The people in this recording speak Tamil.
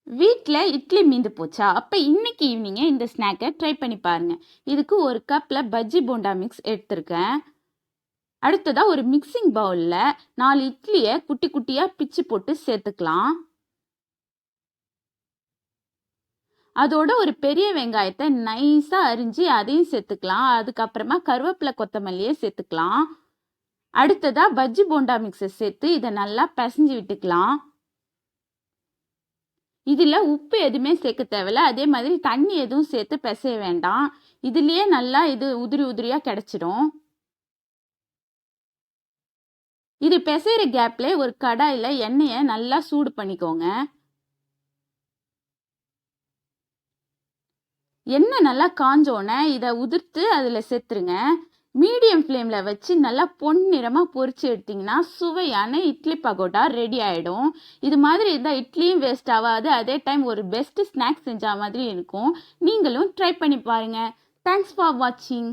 வீட்டில் இட்லி மீந்து போச்சா? அப்போ இன்னைக்கு ஈவினிங்கே இந்த ஸ்நாக்கை ட்ரை பண்ணி பாருங்க. இதுக்கு ஒரு கப்பில் பஜ்ஜி போண்டா மிக்ஸ் எடுத்திருக்கேன். அடுத்ததாக ஒரு மிக்சிங் பவுலில் 4 இட்லியை குட்டி குட்டியாக பிச்சு போட்டு சேர்த்துக்கலாம். அதோட ஒரு பெரிய வெங்காயத்தை நைஸாக அரிஞ்சு அதையும் சேர்த்துக்கலாம். அதுக்கப்புறமா கருவேப்பிலை கொத்தமல்லியை சேர்த்துக்கலாம். அடுத்ததாக பஜ்ஜி போண்டா மிக்ஸை சேர்த்து இதை நல்லா பிசைஞ்சு விட்டுக்கலாம். இதில் உப்பு எதுவுமே சேர்க்க தேவையில்ல. அதே மாதிரி தண்ணி எதுவும் சேர்த்து பிசைய வேண்டாம். இதுலேயே நல்லா இது உதிரி உதிரியாக கிடச்சிடும். இது பிசைகிற கேப்ல ஒரு கடாயில் எண்ணெயை நல்லா சூடு பண்ணிக்கோங்க. எண்ணெய் நல்லா காஞ்சோன்னே இதை உதிர்த்து அதில் சேர்த்துருங்க. மீடியம் ஃப்ளேமில் வச்சு நல்லா பொன்னிறமாக பொரிச்சு எடுத்திங்கன்னா சுவையான இட்லி பகோடா ரெடி ஆகிடும். இது மாதிரி இருந்தால் இட்லியும் வேஸ்ட் ஆகாது. அதே டைம் ஒரு பெஸ்ட் ஸ்நாக்ஸ் செஞ்ச மாதிரி இருக்கும். நீங்களும் ட்ரை பண்ணி பாருங்கள். தேங்க்ஸ் ஃபார் வாட்சிங்.